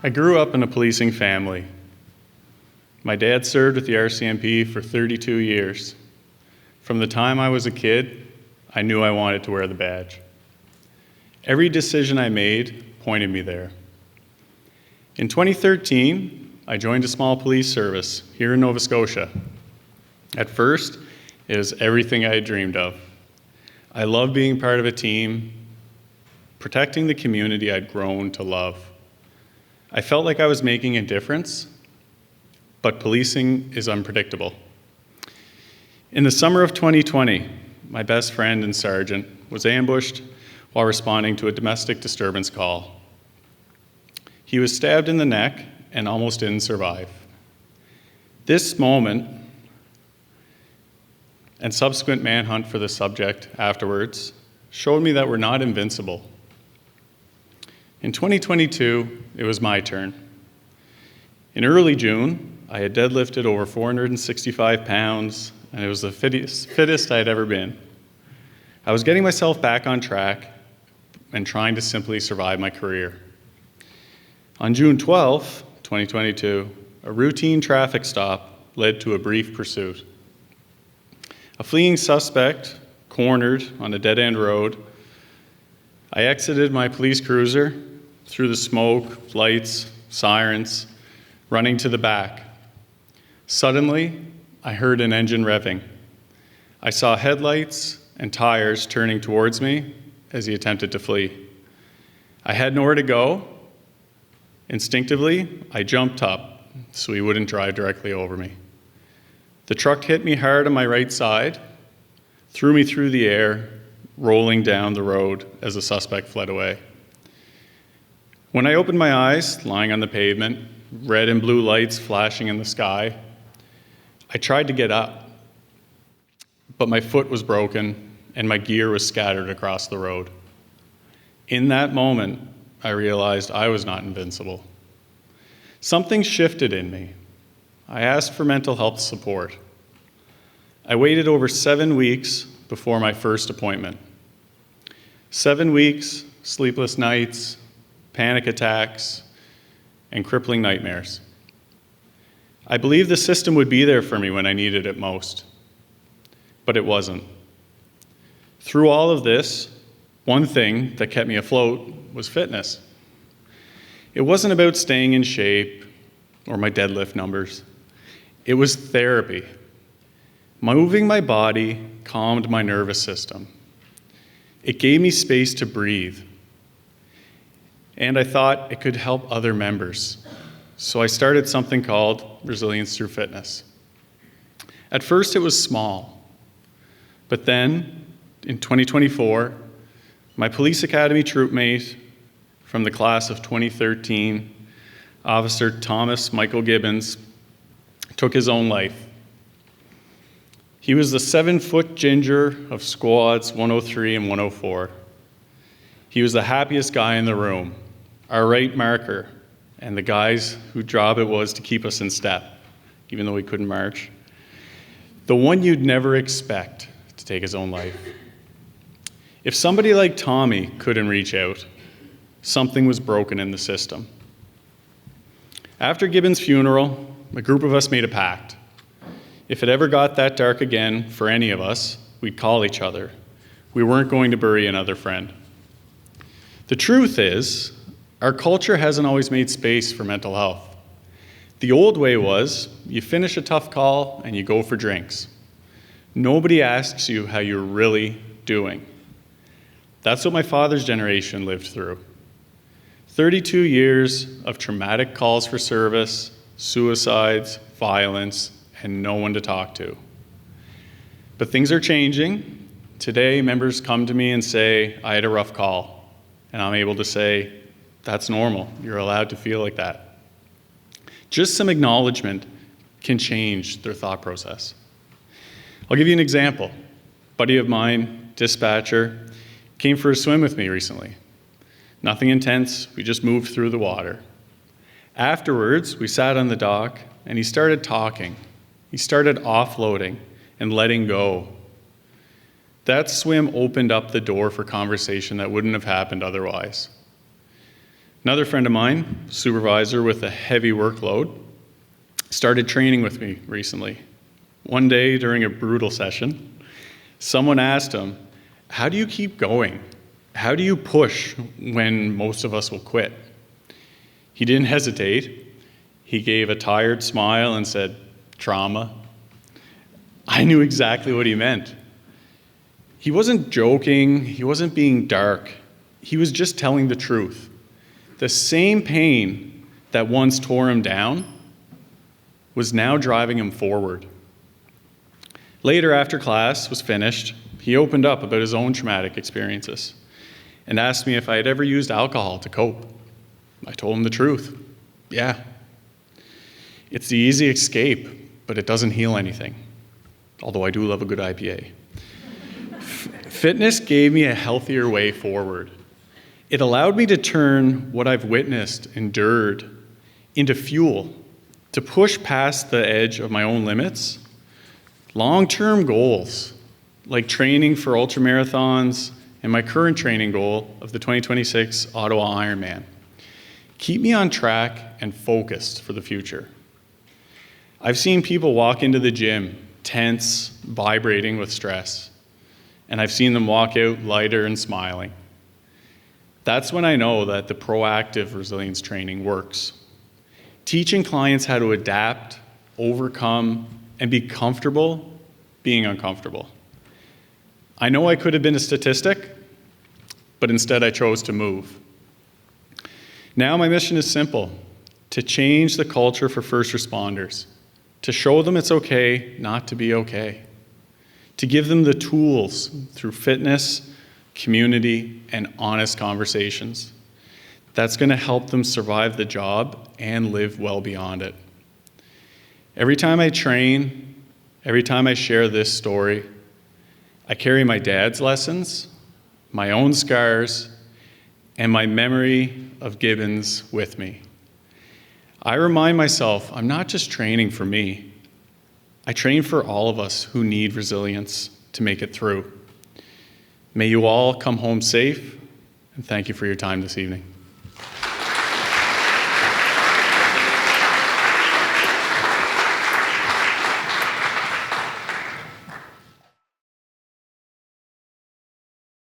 I grew up in a policing family. My dad served with the RCMP for 32 years. From the time I was a kid, I knew I wanted to wear the badge. Every decision I made pointed me there. In 2013, I joined a small police service here in Nova Scotia. At first, it was everything I had dreamed of. I loved being part of a team, protecting the community I'd grown to love. I felt like I was making a difference, but policing is unpredictable. In the summer of 2020, my best friend and sergeant was ambushed while responding to a domestic disturbance call. He was stabbed in the neck and almost didn't survive. This moment and subsequent manhunt for the subject afterwards showed me that we're not invincible. In 2022, it was my turn. In early June, I had deadlifted over 465 pounds, and it was the fittest I had ever been. I was getting myself back on track and trying to simply survive my career. On June 12, 2022, a routine traffic stop led to a brief pursuit. A fleeing suspect cornered on a dead-end road. I exited my police cruiser through the smoke, lights, sirens, running to the back. Suddenly, I heard an engine revving. I saw headlights and tires turning towards me as he attempted to flee. I had nowhere to go. Instinctively, I jumped up so he wouldn't drive directly over me. The truck hit me hard on my right side, threw me through the air, rolling down the road as the suspect fled away. When I opened my eyes, lying on the pavement, red and blue lights flashing in the sky, I tried to get up, but my foot was broken and my gear was scattered across the road. In that moment, I realized I was not invincible. Something shifted in me. I asked for mental health support. I waited over 7 weeks before my first appointment. 7 weeks, sleepless nights, panic attacks, and crippling nightmares. I believed the system would be there for me when I needed it most, but it wasn't. Through all of this, one thing that kept me afloat was fitness. It wasn't about staying in shape or my deadlift numbers. It was therapy. Moving my body calmed my nervous system. It gave me space to breathe. And I thought it could help other members. So I started something called Resilience Through Fitness. At first it was small, but then in 2024, my police academy troopmate from the class of 2013, Officer Thomas Michael Gibbons, took his own life. He was the 7-foot ginger of squads 103 and 104. He was the happiest guy in the room, our right marker, and the guys whose job it was to keep us in step, even though we couldn't march. The one you'd never expect to take his own life. If somebody like Tommy couldn't reach out, something was broken in the system. After Gibbons' funeral, a group of us made a pact. If it ever got that dark again for any of us, we'd call each other. We weren't going to bury another friend. The truth is, our culture hasn't always made space for mental health. The old way was, you finish a tough call and you go for drinks. Nobody asks you how you're really doing. That's what my father's generation lived through. 32 years of traumatic calls for service, suicides, violence, and no one to talk to. But things are changing. Today, members come to me and say, I had a rough call. And I'm able to say, that's normal. You're allowed to feel like that. Just some acknowledgement can change their thought process. I'll give you an example. A buddy of mine, dispatcher, came for a swim with me recently. Nothing intense, we just moved through the water. Afterwards, we sat on the dock and he started talking. He started offloading and letting go. That swim opened up the door for conversation that wouldn't have happened otherwise. Another friend of mine, supervisor with a heavy workload, started training with me recently. One day during a brutal session, someone asked him, "How do you keep going? How do you push when most of us will quit?" He didn't hesitate. He gave a tired smile and said, "Trauma." I knew exactly what he meant. He wasn't joking. He wasn't being dark. He was just telling the truth. The same pain that once tore him down was now driving him forward. Later, after class was finished, he opened up about his own traumatic experiences and asked me if I had ever used alcohol to cope. I told him the truth. Yeah. It's the easy escape, but it doesn't heal anything. Although I do love a good IPA. Fitness gave me a healthier way forward. It allowed me to turn what I've witnessed, endured, into fuel, to push past the edge of my own limits. Long-term goals, like training for ultramarathons and my current training goal of the 2026 Ottawa Ironman, keep me on track and focused for the future. I've seen people walk into the gym tense, vibrating with stress, and I've seen them walk out lighter and smiling. That's when I know that the proactive resilience training works. Teaching clients how to adapt, overcome, and be comfortable being uncomfortable. I know I could have been a statistic, but instead I chose to move. Now my mission is simple: to change the culture for first responders, to show them it's okay not to be okay, to give them the tools through fitness, community, and honest conversations. That's going to help them survive the job and live well beyond it. Every time I train, every time I share this story, I carry my dad's lessons, my own scars, and my memory of Gibbons with me. I remind myself I'm not just training for me. I train for all of us who need resilience to make it through. May you all come home safe, and thank you for your time this evening.